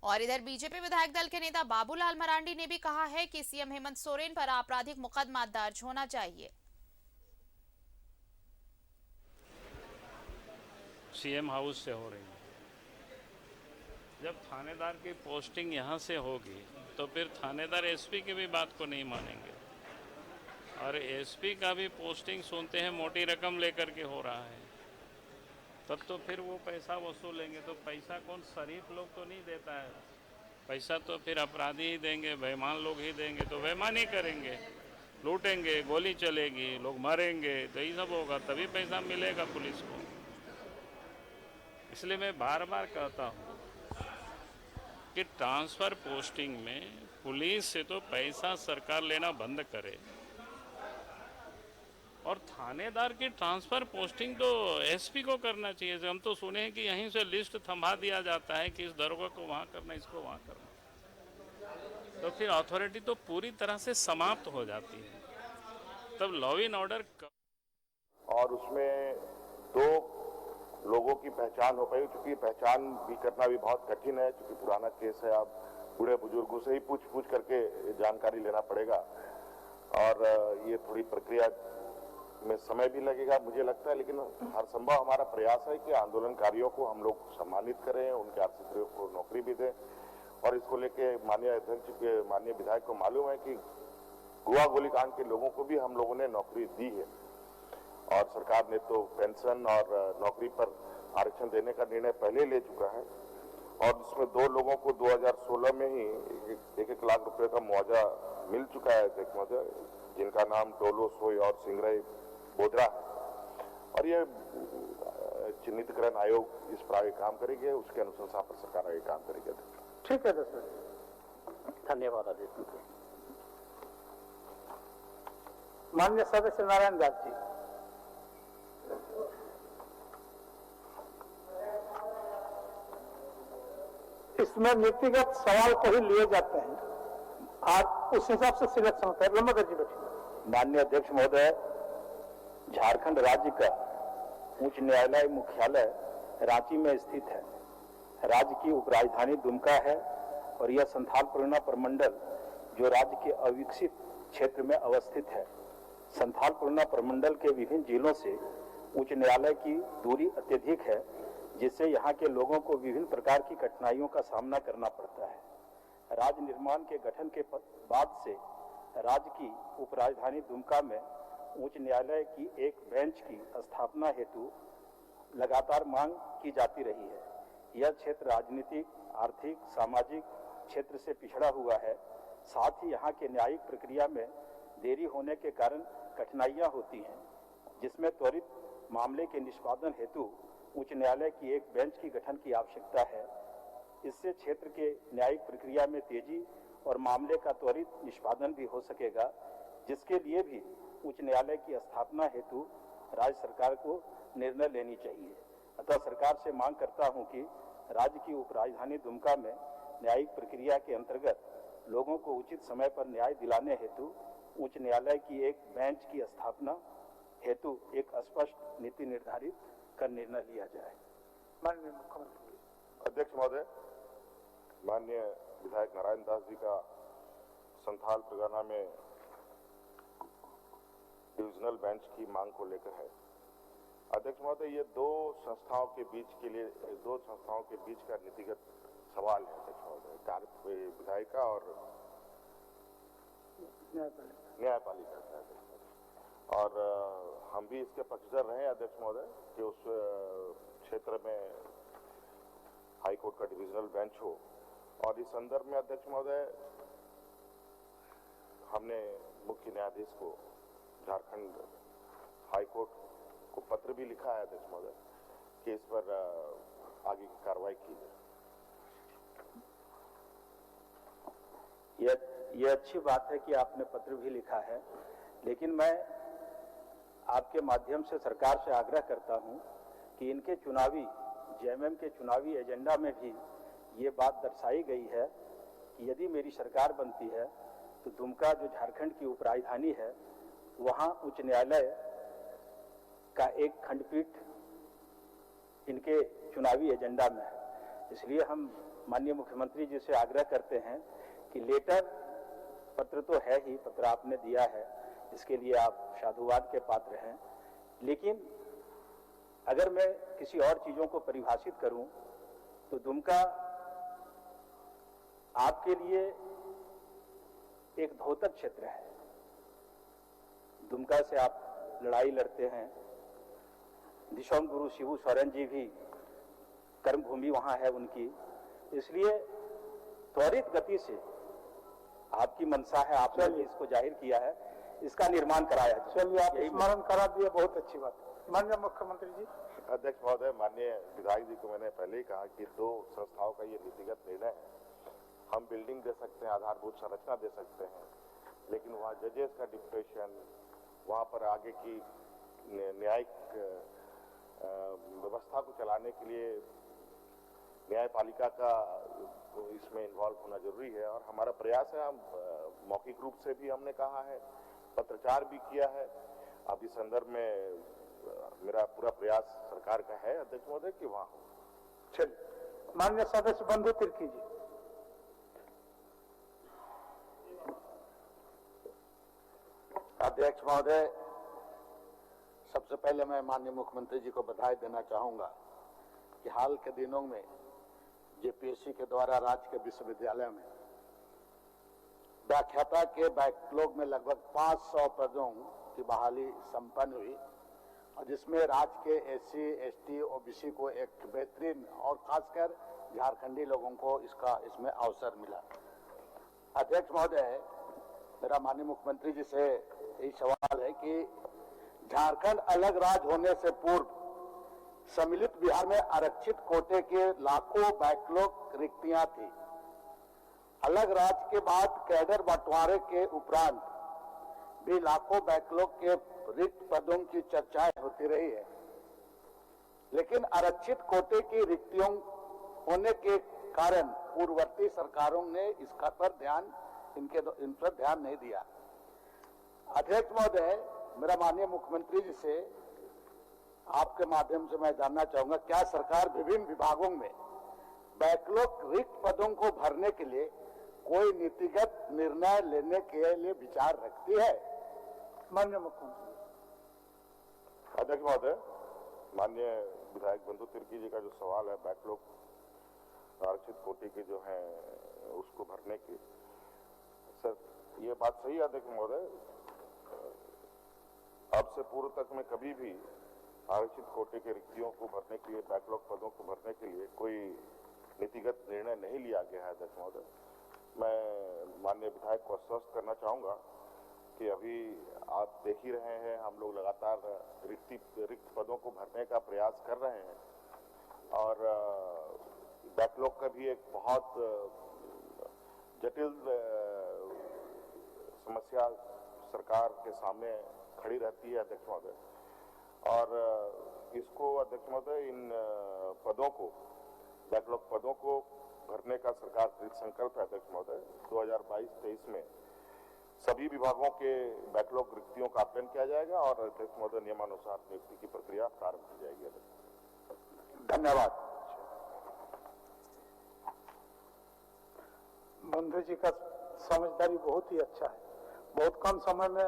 और इधर बीजेपी विधायक दल के नेता बाबूलाल मरांडी ने भी कहा है कि सीएम हेमंत सोरेन पर आपराधिक मुकदमा दर्ज होना चाहिए। सीएम हाउस से हो रही है। जब थानेदार की पोस्टिंग यहाँ से होगी तो फिर थानेदार एसपी की भी बात को नहीं मानेंगे, और एसपी का भी पोस्टिंग सुनते हैं मोटी रकम लेकर के हो रहा है, तब तो फिर वो पैसा वसूलेंगे। तो पैसा कौन शरीफ लोग तो नहीं देता है, पैसा तो फिर अपराधी ही देंगे, बेईमान लोग ही देंगे। तो बेईमानी करेंगे, लूटेंगे, गोली चलेगी, लोग मरेंगे, तो ये सब होगा, तभी पैसा मिलेगा पुलिस को। इसलिए मैं बार बार कहता हूँ कि ट्रांसफ़र पोस्टिंग में पुलिस से तो पैसा सरकार लेना बंद करे, और थानेदार की ट्रांसफ़र पोस्टिंग तो एसपी को करना चाहिए। हम तो सुने हैं कि यहीं से लिस्ट थमा दिया जाता है कि इस दरोगा को वहाँ करना, इसको वहाँ करना, तो फिर अथॉरिटी तो पूरी तरह से समाप्त हो जाती है। तब लॉ एंड ऑर्डर और उसमें दो लोगों की पहचान हो पाई, क्योंकि पहचान भी करना भी बहुत कठिन है, क्योंकि पुराना केस है। आप बूढ़े बुजुर्गों से ही पूछ करके जानकारी लेना पड़ेगा, और ये थोड़ी प्रक्रिया में समय भी लगेगा मुझे लगता है। लेकिन हर संभव हमारा प्रयास है कि आंदोलनकारियों को हम लोग सम्मानित करें, उनके आश्रितों को नौकरी भी दें। और इसको लेके माननीय अध्यक्ष के, माननीय विधायक को मालूम है कि गोवा गोलीकांड के लोगों को भी हम लोगों ने नौकरी दी है, और सरकार ने तो पेंशन और नौकरी पर आरक्षण देने का निर्णय पहले ले चुका है। और इसमें दो लोगों को 2016 में ही 1-1 लाख रुपए का मुआवजा मिल चुका है, जिनका नाम डोलो सोय और सिंगरई बोदरा है। और ये चिन्हितकरण आयोग इस पर आगे काम करेंगे, उसके अनुशंसा पर सरकार आगे काम करेगी। ठीक है दशरथ, धन्यवाद आदित्य। माननीय सदस्य नारायण दास जी। इसमें व्यक्तिगत सवाल को ही लिए जाते हैं, आज उस हिसाब से सिलेक्शन होता है। लंबाधर जी बैठिए। माननीय अध्यक्ष महोदय, झारखंड राज्य का उच्च न्यायालय मुख्यालय रांची में स्थित है। राज्य की उपराजधानी दुमका है, और यह संथाल परगना प्रमंडल जो राज्य के अविकसित क्षेत्र में अवस्थित है। संथाल परगना प्रमंडल के विभिन्न जिलों से उच्च न्यायालय की दूरी अत्यधिक है, जिससे यहाँ के लोगों को विभिन्न प्रकार की कठिनाइयों का सामना करना पड़ता है। राज्य निर्माण के गठन के बाद से राज्य की उपराजधानी दुमका में उच्च न्यायालय की एक बेंच की स्थापना हेतु लगातार मांग की जाती रही है। यह क्षेत्र राजनीतिक, आर्थिक, सामाजिक क्षेत्र से पिछड़ा हुआ है। साथ ही यहाँ के न्यायिक प्रक्रिया में देरी होने के कारण कठिनाइयाँ होती हैं, जिसमें त्वरित मामले के निष्पादन हेतु उच्च न्यायालय की एक बेंच की गठन की आवश्यकता है। इससे क्षेत्र के न्यायिक प्रक्रिया में तेजी और मामले का त्वरित निष्पादन भी हो सकेगा, जिसके लिए भी उच्च न्यायालय की स्थापना हेतु राज्य सरकार को निर्णय लेनी चाहिए। अतः सरकार से मांग करता हूं कि राज्य की उपराजधानी दुमका में न्यायिक प्रक्रिया के अंतर्गत लोगों को उचित समय पर न्याय दिलाने हेतु उच्च न्यायालय की एक बेंच की स्थापना हेतु एक स्पष्ट नीति निर्धारित कर निर्णय लिया जाए। माननीय मुख्यमंत्री। अध्यक्ष महोदय, माननीय विधायक नारायण दास जी का संथाल परगना में डिविजनल बेंच की मांग को लेकर है। अध्यक्ष महोदय, ये दो संस्थाओं के बीच का नीतिगत सवाल है अध्यक्ष महोदय, विधायिका और न्यायपालिका का। और हम भी इसके पक्षधर रहे अध्यक्ष महोदय कि उस क्षेत्र में हाई कोर्ट का डिविजनल बेंच हो। और इस संदर्भ में अध्यक्ष महोदय, हमने मुख्य न्यायाधीश को, झारखंड हाई कोर्ट को पत्र भी लिखा है अध्यक्ष महोदय कि इस पर आगे की कार्रवाई की जाए। यह अच्छी बात है कि आपने पत्र भी लिखा है, लेकिन मैं आपके माध्यम से सरकार से आग्रह करता हूं कि इनके चुनावी जेएमएम के चुनावी एजेंडा में भी ये बात दर्शाई गई है कि यदि मेरी सरकार बनती है तो दुमका जो झारखंड की उपराजधानी है वहां उच्च न्यायालय का एक खंडपीठ इनके चुनावी एजेंडा में है। इसलिए हम माननीय मुख्यमंत्री जी से आग्रह करते हैं कि लेटर पत्र तो है ही, पत्र आपने दिया है, इसके लिए आप साधुवाद के पात्र हैं, लेकिन अगर मैं किसी और चीजों को परिभाषित करूं तो दुमका आपके लिए एक धोतक क्षेत्र है। दुमका से आप लड़ाई लड़ते हैं। दिशोम गुरु शिबू सोरेन जी भी कर्मभूमि वहां है उनकी, इसलिए त्वरित गति से आपकी मंशा है, आपने भी इसको जाहिर किया है, इसका निर्माण कराया जाए। चलिए, आप स्मरण करा दिए, बहुत अच्छी बात। माननीय मुख्यमंत्री जी। अध्यक्ष महोदय, माननीय विधायक जी को मैंने पहले ही कहा कि दो संस्थाओं का ये नीतिगत निर्णय है। हम बिल्डिंग दे सकते हैं, आधारभूत संरचना दे सकते हैं, लेकिन वहाँ जजेस का डिप्रेशन, वहाँ पर आगे की न्यायिक व्यवस्था को चलाने के लिए न्यायपालिका का इसमें इन्वॉल्व होना जरूरी है। और हमारा प्रयास है, हम मौखिक रूप से भी हमने कहा है, पत्रचार भी किया है। अब इस संदर्भ में मेरा पूरा प्रयास सरकार का है अध्यक्ष महोदय कि वहां हो। चलिए, माननीय सदस्य बंधु तिर्की जी। अध्यक्ष महोदय, सबसे पहले मैं माननीय मुख्यमंत्री जी को बधाई देना चाहूंगा कि हाल के दिनों में जेपीएससी के द्वारा राज्य के विश्वविद्यालय में व्याख्याता के बैकलॉग में लगभग 500 पदों की बहाली संपन्न हुई, और जिसमें राज्य के एससी, एसटी, ओबीसी को एक बेहतरीन और खासकर झारखंडी लोगों को इसमें अवसर मिला। अध्यक्ष महोदय, मेरा माननीय मुख्यमंत्री जी से यही सवाल है कि झारखंड अलग राज्य होने से पूर्व सम्मिलित बिहार में आरक्षित कोटे के लाखों बैकलॉग रिक्तियां थी। अलग राज्य के बाद कैडर बंटवारे के उपरांत भी लाखों बैकलॉग के रिक्त पदों की चर्चाएं होती रही है, लेकिन आरक्षित कोटे की रिक्तियों होने के कारण पूर्ववर्ती सरकारों ने इसका पर इन पर ध्यान नहीं दिया। अध्यक्ष महोदय, मेरा माननीय मुख्यमंत्री जी से आपके माध्यम से मैं जानना चाहूंगा, क्या सरकार विभिन्न विभागों में बैकलॉग रिक्त पदों को भरने के लिए कोई नीतिगत निर्णय लेने के लिए विचार रखती है? माननीय मुख्यमंत्री। अध्यक्ष महोदय, माननीय विधायक बंधु तिर्की जी का जो सवाल है बैकलॉग आरक्षित कोटि के जो है उसको भरने की, सर ये बात सही है अध्यक्ष महोदय। अब से पूर्व तक में कभी भी आरक्षित कोटे के रिक्तियों को भरने के लिए, बैकलॉग पदों को भरने के लिए कोई नीतिगत निर्णय नहीं लिया गया है अध्यक्ष महोदय। मैं माननीय विधायक को आश्वस्त करना चाहूंगा कि अभी आप देख ही रहे हैं, हम लोग लगातार रिक्त पदों को भरने का प्रयास कर रहे हैं, और बैकलॉग का भी एक बहुत जटिल समस्या सरकार के सामने खड़ी रहती है अध्यक्ष महोदय। और इसको अध्यक्ष महोदय, इन पदों को, बैकलॉग पदों को भरने का सरकार दृढ़ संकल्प है अध्यक्ष महोदय। 2022-23 में सभी विभागों के बैकलॉग रिक्तियों का आकलन किया जाएगा और अध्यक्ष महोदय नियमानुसार नियुक्ति की प्रक्रिया प्रारंभ की जाएगी। धन्यवाद। बंधु जी का समझदारी बहुत ही अच्छा है, बहुत कम समय में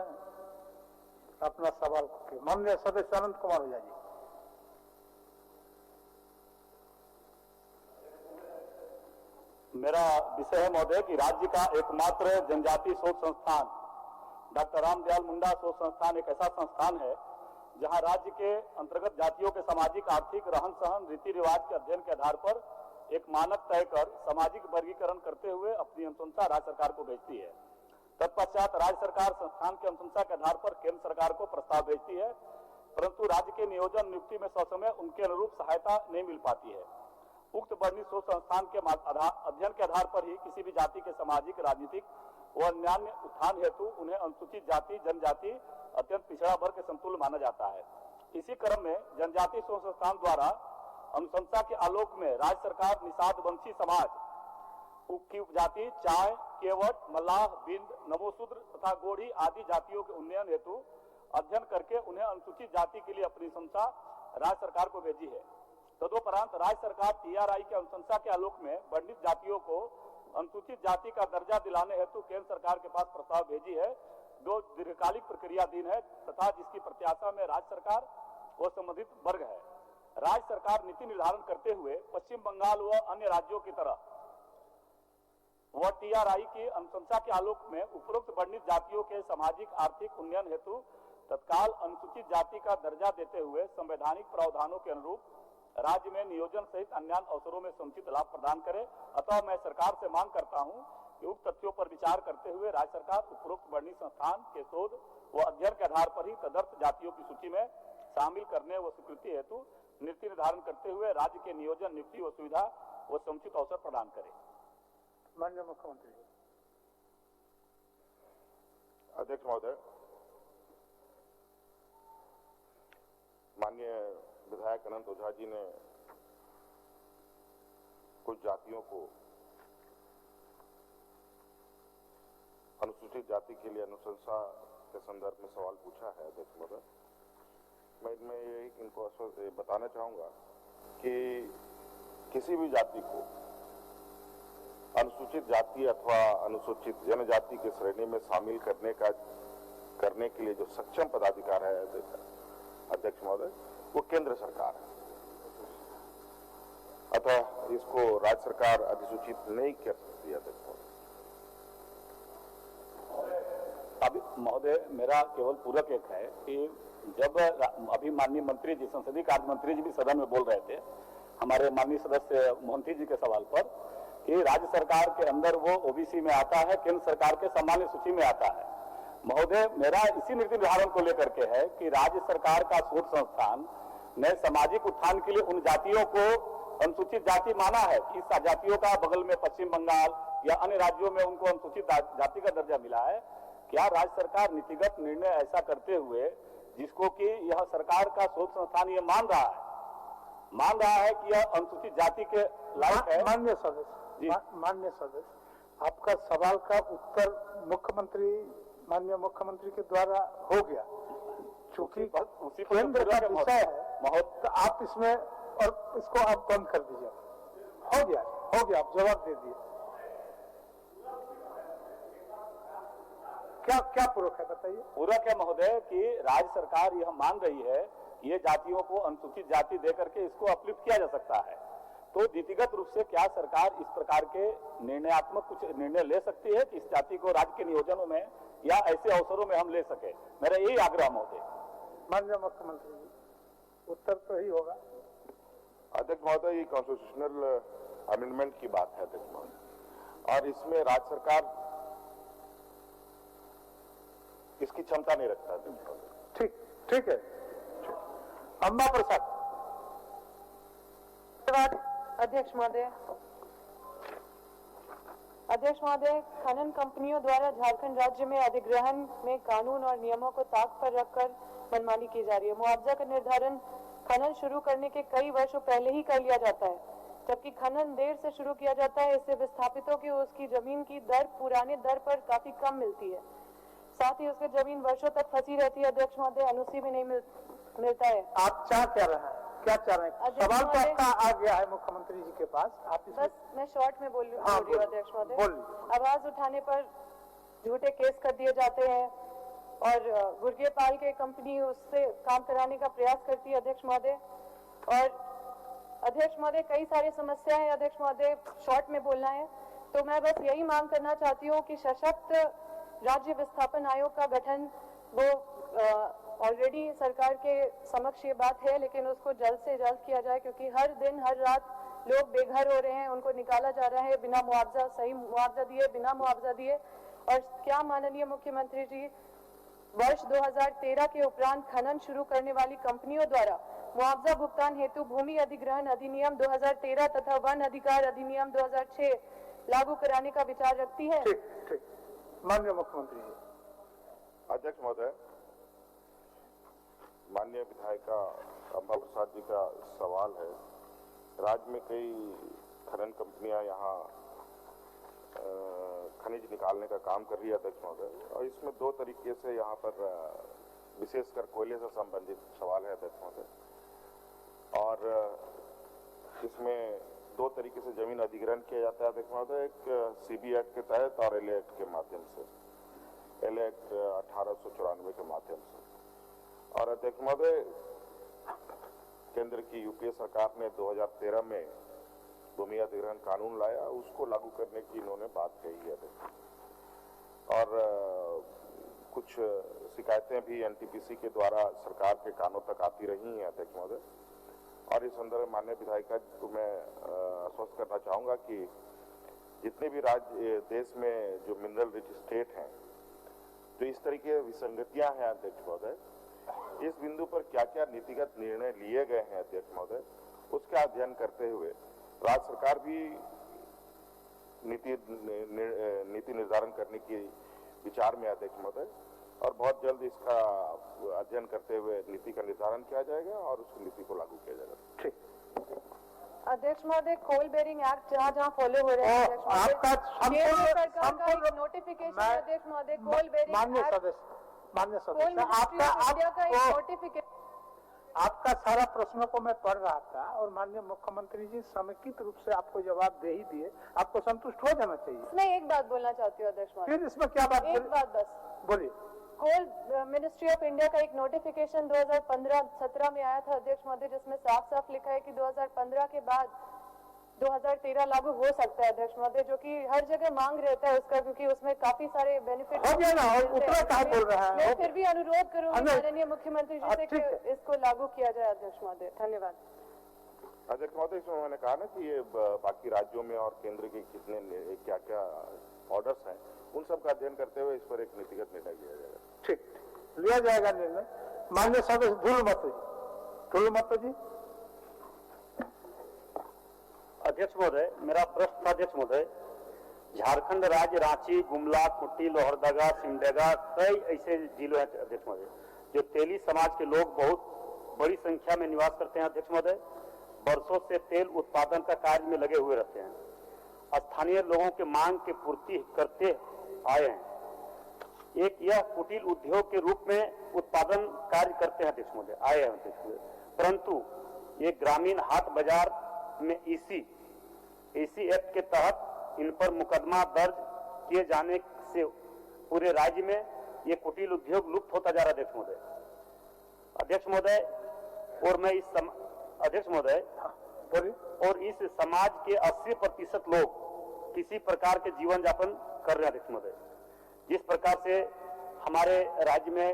अपना सवाल को। माननीय सदस्य अनंत कुमार ओझा जी। मेरा विषय है महोदय कि राज्य का एकमात्र जनजातीय शोध संस्थान डॉक्टर रामदयाल मुंडा शोध संस्थान एक ऐसा संस्थान है जहां राज्य के अंतर्गत जातियों के सामाजिक, आर्थिक, रहन सहन, रीति रिवाज के अध्ययन के आधार पर एक मानक तय कर सामाजिक वर्गीकरण करते हुए अपनी अनुशंसा राज्य सरकार को भेजती है। तत्पश्चात राज्य सरकार संस्थान की अनुशंसा के आधार पर केंद्र सरकार को प्रस्ताव भेजती है, परंतु राज्य के नियोजन नियुक्ति में ससमय उनके अनुरूप सहायता नहीं मिल पाती है। उक्त वर्णित शोध संस्थान के अध्ययन के आधार पर ही किसी भी जाति के सामाजिक, राजनीतिक व अन्य उत्थान हेतु उन्हें अनुसूचित जाति, जनजाति, अत्यंत पिछड़ा वर्ग के समतुल्य माना जाता है। इसी क्रम में जनजातीय शोध संस्थान द्वारा अनुशंसा के आलोक में राज्य सरकार निषाद वंशी समाज की उपजाति चाय, केवट, मल्लाह, बिंद, नवोशूद्र तथा गोढ़ी आदि जातियों के उन्नयन हेतु अध्ययन करके उन्हें अनुसूचित जाति के लिए अपनी अनुशंसा राज्य सरकार को भेजी है। तदुपरांत राज्य सरकार टीआरआई की अनुशंसा के आलोक में वर्णित जातियों को अनुसूचित जाति का दर्जा दिलाने हेतु केंद्र सरकार के पास प्रस्ताव भेजी है, जो दीर्घकालिक प्रक्रियाधीन है तथा जिसकी प्रत्याशा में राज्य सरकार व संबंधित वर्ग है। राज्य सरकार नीति निर्धारण करते हुए पश्चिम बंगाल व अन्य राज्यों की तरह वह टीआरआई की अनुशंसा के आलोक में उपरोक्त वर्णित जातियों के सामाजिक आर्थिक उन्नयन हेतु तत्काल अनुसूचित जाति का दर्जा देते हुए संवैधानिक प्रावधानों के अनुरूप राज्य में नियोजन सहित अन्य अवसरों में समुचित लाभ प्रदान करे। अतः मैं सरकार से मांग करता हूं कि उक्त तथ्यों पर विचार करते हुए राज्य सरकार उपरोक्त वर्णित संस्थान के शोध व अध्ययन के आधार पर ही तदर्थ जातियों की सूची में शामिल करने व स्वीकृति हेतु नीति निर्धारण करते हुए राज्य के नियोजन, नियुक्ति व सुविधा व समुचित अवसर प्रदान करे। माननीय मुख्यमंत्री। अध्यक्ष महोदय, माननीय विधायक अनंत ओझा जी ने कुछ जातियों को अनुसूचित जाति के लिए अनुशंसा के संदर्भ में सवाल पूछा है। अध्यक्ष महोदय, मैं यही इनको बताना चाहूंगा कि किसी भी जाति को अनुसूचित जाति अथवा अनुसूचित जनजाति की श्रेणी में शामिल करने के लिए जो सक्षम पदाधिकार है अध्यक्ष महोदय, वो केंद्र सरकार है। अतः इसको राज्य सरकार अधिसूचित नहीं कर सकती है। अध्यक्ष अभी महोदय, मेरा केवल पूरक एक है कि जब अभी माननीय मंत्री जी, संसदीय कार्य मंत्री जी भी सदन में बोल रहे थे हमारे माननीय सदस्य मोहंती जी के सवाल पर कि राज्य सरकार के अंदर वो ओबीसी में आता है, केंद्र सरकार के सामान्य सूची में आता है। महोदय, मेरा इसी नीति निर्धारण को लेकर के है कि राज्य सरकार का शोध संस्थान ने सामाजिक उत्थान के लिए उन जातियों को अनुसूचित जाति माना है कि इस जातियों का बगल में पश्चिम बंगाल या अन्य राज्यों में उनको अनुसूचित जाति का दर्जा मिला है। क्या राज्य सरकार नीतिगत निर्णय ऐसा करते हुए, जिसको कि यह सरकार का शोध संस्थान ये मान रहा है कि यह अनुसूचित जाति के लायक है? माननीय सदस्य, आपका सवाल का उत्तर माननीय मुख्यमंत्री के द्वारा हो गया, चूंकि केंद्र का विषय है, तो आप इसमें और इसको आप बंद कर दीजिए। हो गया, आप जवाब दे दिए। क्या पूरक है बताइए? पूरक है महोदय कि राज्य सरकार यह मान रही है कि ये जातियों को अनुसूचित जाति देकर के इसको अपलिफ्ट किया जा सकता है। तो नीतिगत रूप से क्या सरकार इस प्रकार के निर्णयात्मक कुछ निर्णय ले सकती है कि इस जाति को राज्य के नियोजनों में या ऐसे अवसरों में हम ले सके? मेरा यही आग्रह महोदय। माननीय मुख्यमंत्री जी, उत्तर तो ही होगा। अध्यक्ष महोदय, ये कॉन्स्टिट्यूशनल अमेंडमेंट की बात है अध्यक्ष महोदय, और इसमें राज्य सरकार इसकी क्षमता नहीं रखता। अध्यक्ष महोदय, ठीक है। अम्मा प्रसाद। अध्यक्ष महोदय, खनन कंपनियों द्वारा झारखंड राज्य में अधिग्रहण में कानून और नियमों को ताक पर रखकर मनमानी की जा रही है। मुआवजा का निर्धारण खनन शुरू करने के कई वर्षों पहले ही कर लिया जाता है, जबकि खनन देर से शुरू किया जाता है। इससे विस्थापितों की उसकी जमीन की दर पुराने दर पर काफी कम मिलती है। साथ ही उसकी जमीन वर्षों तक फंसी रहती है। अध्यक्ष महोदय, अनुसी भी नहीं मिलता है। आप क्या कह रहे हैं? सवाल तो आपका आ गया है मुख्यमंत्री जी के पास। आप बस मैं शॉर्ट में बोल रही हूँ अध्यक्ष महोदय। आवाज उठाने पर झूठे केस कर दिए जाते हैं और गुर्गे पाल के कंपनी उससे काम कराने का प्रयास करती है अध्यक्ष महोदय। और अध्यक्ष महोदय, कई सारी समस्या है अध्यक्ष महोदय, शॉर्ट में बोलना है तो मैं बस यही मांग करना चाहती हूँ कि सशक्त राज्य विस्थापन आयोग का गठन, वो ऑलरेडी सरकार के समक्ष ये बात है, लेकिन उसको जल्द से जल्द किया जाए, क्योंकि हर दिन हर रात लोग बेघर हो रहे हैं, उनको निकाला जा रहा है बिना मुआवजा, सही मुआवजा दिए, बिना मुआवजा दिए। और क्या माननीय मुख्यमंत्री जी वर्ष 2013 के उपरांत खनन शुरू करने वाली कंपनियों द्वारा मुआवजा भुगतान हेतु भूमि अधिग्रहण अधिनियम 2013 तथा वन अधिकार अधिनियम 2006 लागू कराने का विचार रखती है? ठीक। माननीय मुख्यमंत्री जी। अध्यक्ष महोदय, माननीय विधायिका अम्बा प्रसाद जी का सवाल है। राज्य में कई खनन कंपनियां यहाँ खनिज निकालने का काम कर रही है अध्यक्ष महोदय, और इसमें दो तरीके से यहाँ पर विशेषकर कोयले से संबंधित सवाल है अध्यक्ष महोदय। और इसमें दो तरीके से जमीन अधिग्रहण किया जाता है अध्यक्ष महोदय, एक सीबी एक्ट के तहत और एल एक्ट के माध्यम से, एल एक्ट 1894 के माध्यम से। और अध्यक्ष महोदय, केंद्र की यूपीए सरकार ने 2013 में भूमि अधिग्रहण कानून लाया, उसको लागू करने की इन्होंने बात कही है। और कुछ शिकायतें भी एनटीपीसी के द्वारा सरकार के कानों तक आती रही हैं अध्यक्ष महोदय। और इस संदर्भ में माननीय विधायिका को मैं आश्वस्त करना चाहूंगा कि जितने भी राज्य देश में जो मिनरल रिच स्टेट हैं, तो इस तरीके की विसंगतियां हैं अध्यक्ष महोदय, इस बिंदु पर क्या क्या नीतिगत निर्णय लिए गए हैं अध्यक्ष महोदय, उसका अध्ययन करते हुए राज्य सरकार भी नीति निर्धारण करने की विचार में अध्यक्ष महोदय, और बहुत जल्द इसका अध्ययन करते हुए नीति का निर्धारण किया जाएगा और उस नीति को लागू किया जाएगा। ठीक। अध्यक्ष महोदय, कोल बेरिंग एक्ट जहाँ जहाँ फॉलो हो रहे हैं आपका संपूर्ण नोटिफिकेशन अध्यक्ष महोदय, कोल बेरिंग माननीय सदस्य आपका सारा प्रश्नों को मैं पढ़ रहा था और माननीय मुख्यमंत्री जी समेकित रूप से आपको जवाब दे ही दिए, आपको संतुष्ट हो जाना चाहिए। मैं एक बात बोलना चाहती हूँ अध्यक्ष महोदय। फिर इसमें क्या बात? एक बात बस बोलिए। कोल मिनिस्ट्री ऑफ इंडिया का एक नोटिफिकेशन 2015-17 में आया था अध्यक्ष महोदय, जिसमें साफ साफ लिखा है कि 2015 के बाद 2013 लागू हो सकता है अध्यक्ष महोदय, जो कि हर जगह मांग रहता है उसका, क्योंकि उसमें काफी सारे बेनिफिट हो गया ना, उतना कहा बोल रहा है। मैं फिर भी अनुरोध करूंगी माननीय मुख्यमंत्री जी से कि इसको लागू किया जाए अध्यक्ष महोदय। धन्यवाद अध्यक्ष महोदय। इसमें मैंने कहा ना कि ये बाकी राज्यों में और केंद्र के कितने क्या क्या ऑर्डर्स हैं, उन सब का अध्ययन करते हुए इस पर एक नीतिगत निर्णय लिया जाएगा। ठीक, लिया जाएगा निर्णय। माननीय सदस्य धूलमत जी। अध्यक्ष महोदय, मेरा प्रश्न था अध्यक्ष महोदय, झारखंड राज्य रांची, गुमला, कुट्टी, लोहरदगा, सिमडेगा, कई ऐसे जिलों हैं अध्यक्ष महोदय, जो तेली समाज के लोग बहुत बड़ी संख्या में निवास करते हैं अध्यक्ष महोदय। वर्षों से तेल उत्पादन का कार्य में लगे हुए रहते हैं, स्थानीय लोगों के मांग की पूर्ति करते आए हैं। एक यह कुटीर उद्योग के रूप में उत्पादन कार्य करते हैं अध्यक्ष महोदय, आए हैं अध्यक्ष महोदय, परंतु ये ग्रामीण हाट बाजार में इसी एक्ट के तहत इन पर मुकदमा दर्ज किए जाने से पूरे राज्य में ये कुटीर उद्योग लुप्त होता जा रहा है अध्यक्ष महोदय। और मैं इस अध्यक्ष महोदय और इस समाज के 80% लोग किसी प्रकार के जीवन यापन कर रहे हैं अध्यक्ष महोदय। जिस प्रकार से हमारे राज्य में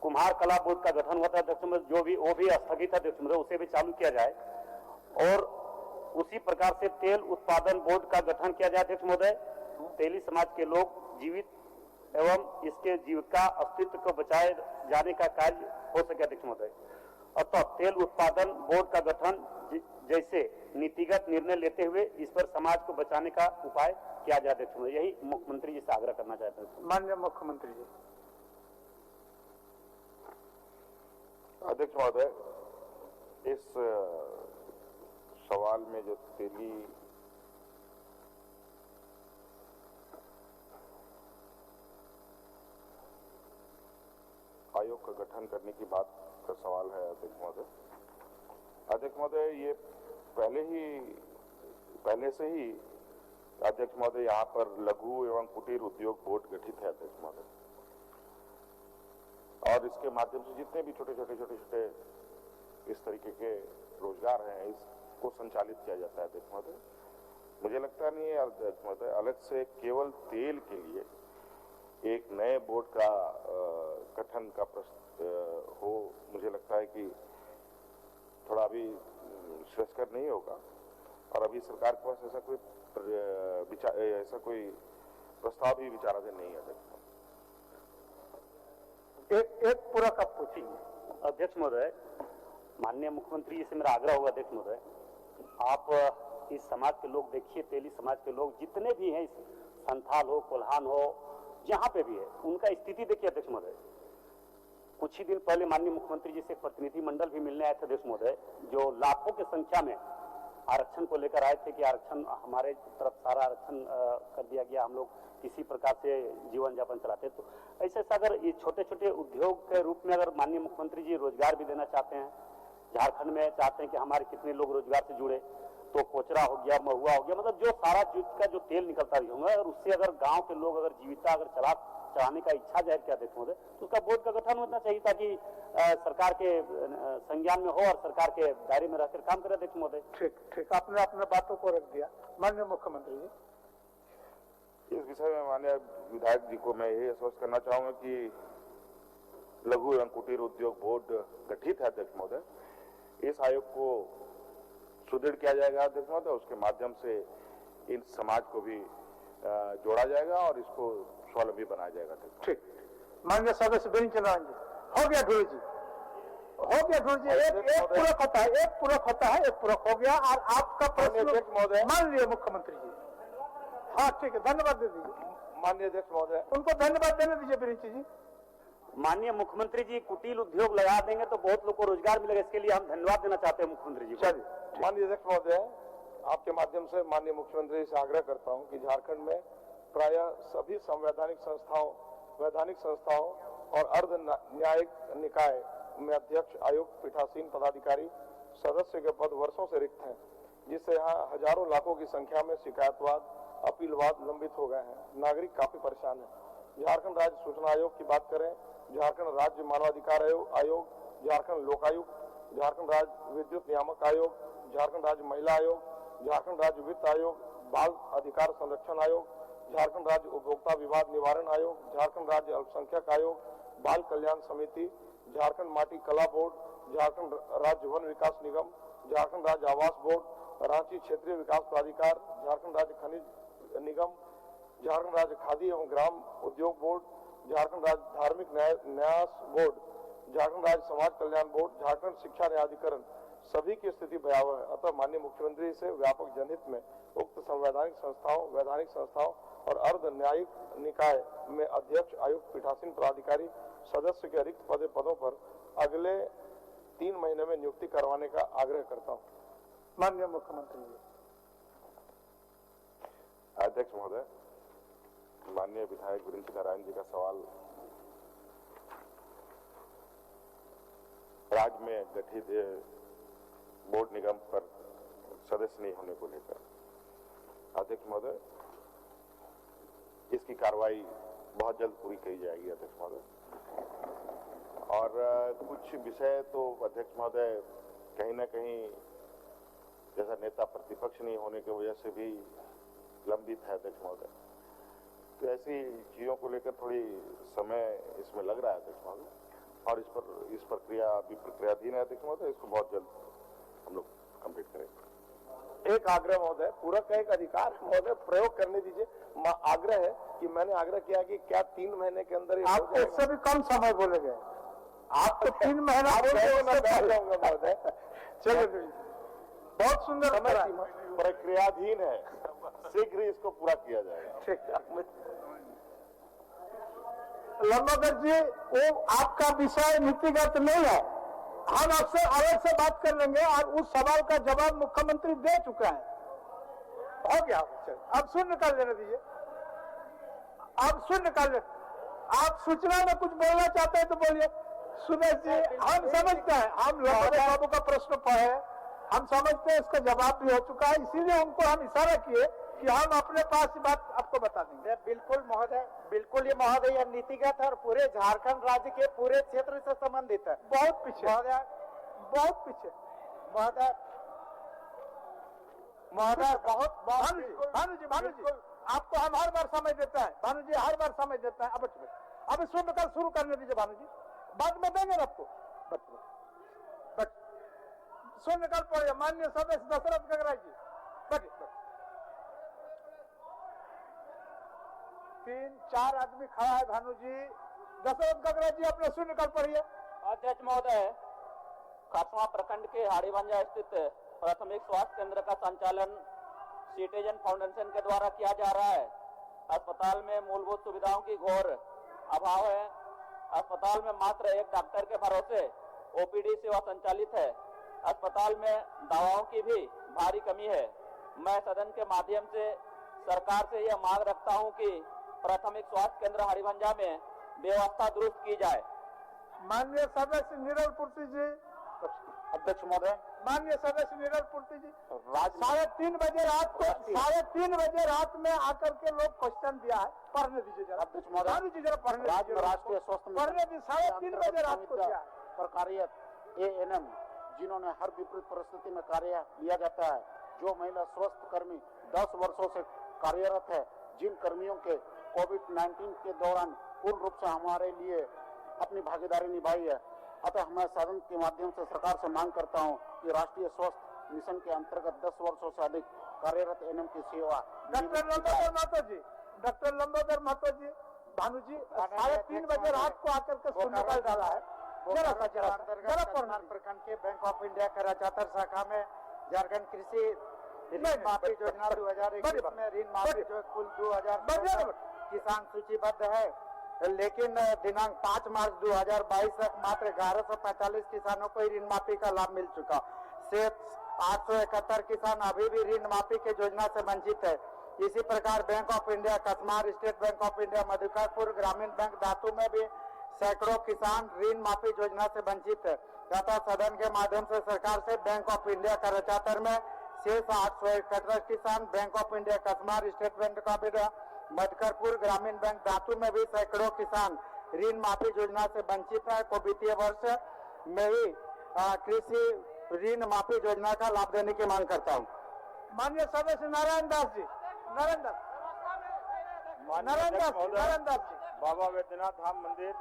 कुम्हार कला बोर्ड का गठन हुआ था अध्यक्ष महोदय, जो भी वो भी स्थगित है अध्यक्ष महोदय, उसे भी चालू किया जाए, और उसी प्रकार से तेल उत्पादन बोर्ड का गठन किया जाए अध्यक्ष महोदय। तेली समाज के लोग जीवित एवं इसके जीविका अस्तित्व को बचाए जाने का कार्य हो सके अध्यक्ष महोदय। अतः तेल उत्पादन बोर्ड का गठन जैसे नीतिगत निर्णय लेते हुए इस पर समाज को बचाने का उपाय किया जाए अध्यक्ष महोदय, यही मुख्यमंत्री जी से आग्रह करना चाहते हैं। माननीय मुख्यमंत्री जी। अध्यक्ष महोदय, इस सवाल में जो तेली आयोग का गठन करने की बात का सवाल है अध्यक्ष महोदय, ये पहले से ही अध्यक्ष महोदय यहाँ पर लघु एवं कुटीर उद्योग बोर्ड गठित है अध्यक्ष महोदय, और इसके माध्यम से जितने भी छोटे इस तरीके के रोजगार हैं इसको संचालित किया जाता है अध्यक्ष महोदय। मुझे लगता नहीं है अध्यक्ष महोदय अलग से केवल तेल के लिए एक नए बोर्ड का गठन का हो, मुझे लगता है कि थोड़ा अभी श्रेयस्कर नहीं होगा, और अभी सरकार के पास ऐसा कोई प्रस्ताव भी विचाराधीन नहीं है अध्यक्ष। एक पूरा कब पूछेंगे अध्यक्ष महोदय। माननीय मुख्यमंत्री जी से मेरा आग्रह होगा अध्यक्ष महोदय, आप इस समाज के लोग देखिए, तेली समाज के लोग जितने भी हैं, संथाल हो, कोल्हान हो, जहां पे भी है, उनका स्थिति देखिए अध्यक्ष महोदय। कुछ ही दिन पहले माननीय मुख्यमंत्री जी से प्रतिनिधि मंडल भी मिलने आए थे अध्यक्ष महोदय, जो लाखों की संख्या में आरक्षण को लेकर आए थे कि आरक्षण हमारे तरफ सारा आरक्षण कर दिया गया, हम लोग किसी प्रकार से जीवन यापन चलाते। तो ऐसे अगर ये छोटे छोटे उद्योग के रूप में अगर माननीय मुख्यमंत्री जी रोजगार भी देना चाहते हैं, झारखंड में चाहते हैं कि हमारे कितने लोग रोजगार से जुड़े, तो कोचरा हो गया, महुआ हो गया, मतलब जो सारा चीज का जो तेल निकलता भी होगा, और उससे अगर गांव के लोग अगर जीविका अगर चलाने का इच्छा जाहिर किया देते होंगे तो उसका बोर्ड का गठन होना चाहिए, ताकि सरकार के संज्ञान में हो और सरकार के दायरे में रहकर काम करे। अध्यक्ष महोदय, ठीक, आपने अपने बातों को रख दिया। माननीय मुख्यमंत्री जी, इस विषय में माननीय विधायक जी को मैं यही आश्वस्त करना चाहूंगा कि लघु एवं कुटीर उद्योग बोर्ड गठित है अध्यक्ष महोदय। इस आयोग को सुदृढ़ किया जाएगा अध्यक्ष महोदय, उसके माध्यम से इन समाज को भी जोड़ा जाएगा और इसको स्वावलंबी बनाया जाएगा। ठीक, माननीय सदस्य बेंच चलाएंगे। हो गया ढूंढ जी, हो गया ढूंढ जी, एक पूरक होता है, एक पूरक हो गया। और आपका प्रश्न माननीय मुख्यमंत्री जी। हाँ ठीक है, धन्यवाद दे दीजिए माननीय अध्यक्ष महोदय। उनको धन्यवाद देने दीजिए बेंच जी। माननीय मुख्यमंत्री जी कुटीर उद्योग लगा देंगे तो बहुत लोग को रोजगार मिलेगा, इसके लिए हम धन्यवाद देना चाहते हैं मुख्यमंत्री जी को। चलिए, माननीय अध्यक्ष महोदय, आपके माध्यम से माननीय मुख्यमंत्री से आग्रह करता हूं कि झारखंड में प्रायः सभी संवैधानिक संस्थाओं, वैधानिक संस्थाओं और अर्ध न्यायिक निकाय में अध्यक्ष, आयुक्त, पीठासीन पदाधिकारी, सदस्य के पद वर्षों से रिक्त हैं, जिससे यहाँ हजारों लाखों की संख्या में शिकायतवाद, अपीलवाद लंबित हो गए हैं। नागरिक काफी परेशान है। झारखंड राज्य सूचना आयोग की बात करें, झारखंड राज्य मानवाधिकार आयोग, झारखंड लोकायुक्त, झारखंड राज्य विद्युत नियामक आयोग, झारखंड राज्य महिला आयोग, झारखंड राज्य वित्त आयोग, बाल अधिकार संरक्षण आयोग, झारखंड राज्य उपभोक्ता विवाद निवारण आयोग, झारखंड राज्य अल्पसंख्यक आयोग, बाल कल्याण समिति, झारखंड माटी कला बोर्ड, झारखंड राज्य वन विकास निगम, झारखंड राज्य आवास बोर्ड, रांची क्षेत्रीय विकास प्राधिकार, झारखंड राज्य खनिज निगम, झारखंड राज्य खादी एवं ग्राम उद्योग बोर्ड, झारखंड राज्य धार्मिक न्यास बोर्ड, झारखंड राज्य समाज कल्याण बोर्ड, झारखंड शिक्षा न्यायाधिकरण, सभी की स्थिति भयावह है। अतः माननीय मुख्यमंत्री से व्यापक जनहित में उक्त संवैधानिक संस्थाओं, वैधानिक संस्थाओं और अर्ध न्यायिक निकाय में अध्यक्ष, आयुक्त, पीठासीन पदाधिकारी, सदस्य के रिक्त पदों पर अगले 3 महीने में नियुक्ति करवाने का आग्रह करता हूँ। माननीय मुख्यमंत्री जी। अध्यक्ष महोदय, माननीय विधायक वीरेंद्र नारायण जी का सवाल राज्य में गठित बोर्ड निगम पर सदस्य नहीं होने को लेकर। अध्यक्ष महोदय, इसकी कार्रवाई बहुत जल्द पूरी की जाएगी अध्यक्ष महोदय। और कुछ विषय तो अध्यक्ष महोदय कहीं ना कहीं जैसा नेता प्रतिपक्ष नहीं होने की वजह से भी लंबित है अध्यक्ष महोदय, तो ऐसी चीजों को लेकर थोड़ी समय इसमें लग रहा है अध्यक्ष महोदय, और इस प्रक्रिया अभी प्रक्रियाधीन है अध्यक्ष महोदय। इसको बहुत जल्द हम लोग कंप्लीट करेंगे। एक आग्रह महोदय, पूरक का एक अधिकार महोदय, प्रयोग करने दीजिए। आग्रह है कि मैंने आग्रह किया कि क्या 3 महीने के अंदर आपको इससे भी कम समय बोले गए, आप तो 3 महीना महोदय। चलिए, बहुत सुंदर प्रक्रियाधीन है, शीघ्र ही इसको पूरा किया जाएगा। ठीक, लंबोदर जी, वो आपका विषय नीतिगत नहीं है, हम आपसे अलग से बात कर लेंगे। और उस सवाल का जवाब मुख्यमंत्री दे चुका है, हो गया। अब शून्य कर लेने दीजिए, अब शून्य कर ले। आप सूचना में कुछ बोलना चाहते हैं तो बोलिए। सुरेश जी, हम समझते हैं, हम लंबोदर बाबू का प्रश्न पढ़े, हम समझते हैं इसका जवाब भी हो चुका है, इसीलिए उनको हम इशारा किए कि हम अपने पास ही बात आपको बता देंगे। बिल्कुल महोदय, बिल्कुल ये महोदय यह नीतिगत है और पूरे झारखंड राज्य के पूरे क्षेत्र से संबंधित है। बहुत पीछे महोदय, बहुत पीछे महोदय, महोदय बहुत भानु जी, आपको हम हर बार समय देता है। भानु जी हर बार समय देता है। अब शुरू कर, शुरू करने दीजिए भानु जी, बाद में देंगे आपको। शून्य कर पड़े। माननीय सदस्य दशरथ गगरा जी, बैठिए। 3-4 आदमी खड़ा है। भानु जी, दशरथ गगरा जी अपने शून्य कर पढ़िए। अध्यक्ष महोदय, खरसुआ प्रखंड के हाड़ीभंजा स्थित प्राथमिक स्वास्थ्य केंद्र का संचालन सिटीजन फाउंडेशन के द्वारा किया जा रहा है। अस्पताल में मूलभूत सुविधाओं की घोर अभाव है। अस्पताल में मात्र एक डॉक्टर के भरोसे ओपीडी सेवा संचालित है। अस्पताल में दवाओं की भी भारी कमी है। मैं सदन के माध्यम से सरकार से यह मांग रखता हूं कि प्राथमिक स्वास्थ्य केंद्र हाड़ीभंजा में व्यवस्था दुरुस्त की जाए। माननीय सदस्य नीरल पूर्ति जी, अध्यक्ष महोदय, माननीय सदस्य नीरज पूर्ति जी, राज्य 3:30 बजे रात को 3:30 बजे रात में आकर के लोग क्वेश्चन दिया है, पढ़ने दीजिए जरा। अध्यक्ष महोदय, दीजिए जरा, पढ़ने राज्य में दीजिए, राष्ट्रीय स्वास्थ्य पढ़ने दी 3:30 बजे रात को दिया है। पर कार्यरत ANM जिन्होंने हर विपरीत परिस्थिति में कार्य लिया जाता है, जो महिला स्वास्थ्य कर्मी 10 वर्षों से कार्यरत है, जिन कर्मियों के कोविड-19 के दौरान पूर्ण रूप से हमारे लिए अपनी भागीदारी निभाई है। अतः मैं सदन के माध्यम से सरकार से मांग करता हूं कि राष्ट्रीय स्वास्थ्य मिशन के अंतर्गत 10 वर्षों से अधिक कार्यरत ANM की सेवा डॉक्टर लंबोदर महतो जी, भानु जी 3:30 बजे रात को आकर के शून्यकाल डाला है। प्रखंड के बैंक ऑफ इंडिया कराचातर शाखा में झारखंड कृषि ऋण माफी योजना 2021 में ऋण माफी जो कुल 2000 किसान सूचीबद्ध है, लेकिन दिनांक 5 मार्च 2022 तक मात्र 1145 किसानों को ही ऋण माफी का लाभ मिल चुका। शेष 871 किसान अभी भी ऋण माफी की योजना से वंचित है। इसी प्रकार bank of India Kasmar, state bank of India Madhukarpur, ग्रामीण बैंक धातु में भी सैकड़ों किसान ऋण माफी योजना से वंचित है। तथा सदन के माध्यम से सरकार से बैंक ऑफ इंडिया कराचातर में शेष 871 किसान, bank of India Kasmar, state bank of India Madhukarpur, ग्रामीण बैंक धातु में भी सैकड़ों किसान ऋण माफी योजना से वंचित है को वित्तीय वर्ष में ही कृषि ऋण माफी योजना का लाभ देने की मांग करता हूँ। माननीय सदस्य नारायण दास जी, नारायण दास जी, बाबा वैद्यनाथ धाम मंदिर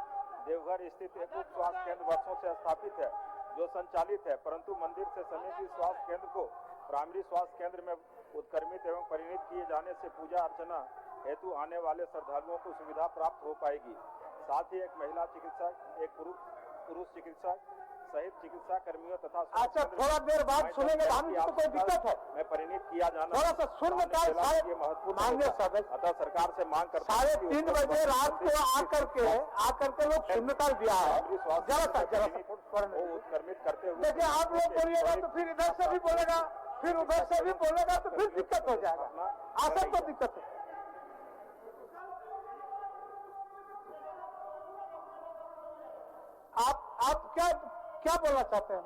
देवघर स्थित एक उप स्वास्थ्य केंद्र वर्षों से स्थापित है, जो संचालित है, परंतु मंदिर से समिति स्वास्थ्य केंद्र को प्राइमरी स्वास्थ्य केंद्र में उत्क्रमित एवं परिणित किए जाने से पूजा अर्चना हेतु आने वाले श्रद्धालुओं को सुविधा प्राप्त हो पाएगी। साथ ही एक महिला चिकित्सक, एक पुरुष चिकित्सक सहित चिकित्सा कर्मियों तथा अच्छा थोड़ा देर बाद सुनेंगे, हम तो कोई दिक्कत है में परिणित किया जाना थोड़ा सा शून्यकाल महत्वपूर्ण। माननीय सदस्य अतः सरकार से मांग करते 3:30 बजे रात को आकर के लोग शून्यकाल दिया है। जरा सा उत्क्रमित करते हुए देखिए, आप लोग बोलिएगा तो फिर इधर से भी बोलेगा, फिर उधर से भी बोलेगा, तो फिर दिक्कत हो जाएगा। आसर को दिक्कत है। आप क्या बोलना चाहते हैं?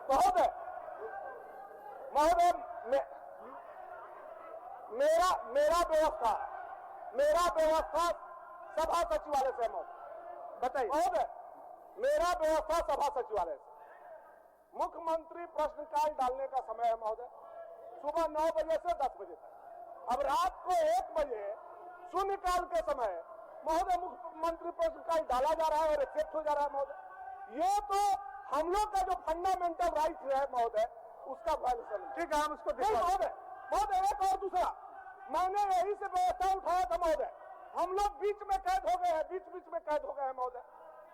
महोदय, मेरा व्यवस्था सभा सचिवालय से बताइए। महोदय, मेरा व्यवस्था सभा सचिवालय से मुख्यमंत्री प्रश्नकाल डालने का समय है महोदय, सुबह 9 बजे से 10 बजे तक। अब रात को 1 बजे शून्यकाल के समय महोदय मुख्यमंत्री प्रश्नकाल डाला जा रहा है और एक्सेप्ट हो जा रहा है महोदय। ये तो हम लोग का जो फंडामेंटल राइट है महोदय, उसका वायलेशन है। ठीक है, हम उसको महोदय एक और दूसरा, मैंने यही से व्यवस्था उठाया था महोदय, हम लोग बीच में कैद हो गए हैं, बीच में कैद हो गए हैं महोदय।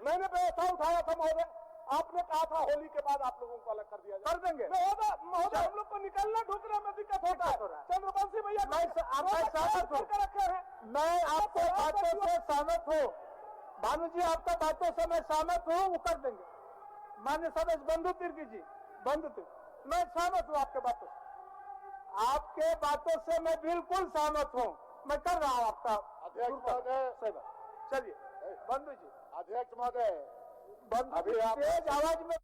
मैंने व्यवस्था उठाया था महोदय, आपने कहा था होली के बाद आप लोगों को अलग कर दिया कर देंगे। महोदय हम लोग को निकलने ढूंढने में दिक्कत होता है। चंद्रवंशी भैया रखे हैं, मैं आपको बातों से सहमत हूँ। भानु जी, आपका बातों से मैं सहमत हूँ, वो कर देंगे। माननीय सदस्य बंधु तिर्की जी, मैं सहमत हूँ आपके बातों से। आपके बातों से मैं बिल्कुल सहमत हूँ। मैं कर रहा हूँ आपका अध्यक्ष महोदय। सही बात। चलिए बंधु जी। अध्यक्ष महोदय, अभी आप तेज आवाज में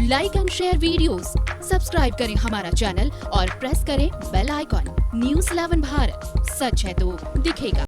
like and share videos, subscribe करें हमारा चैनल और प्रेस करें बेल आइकॉन। News 11 भारत, सच है तो दिखेगा।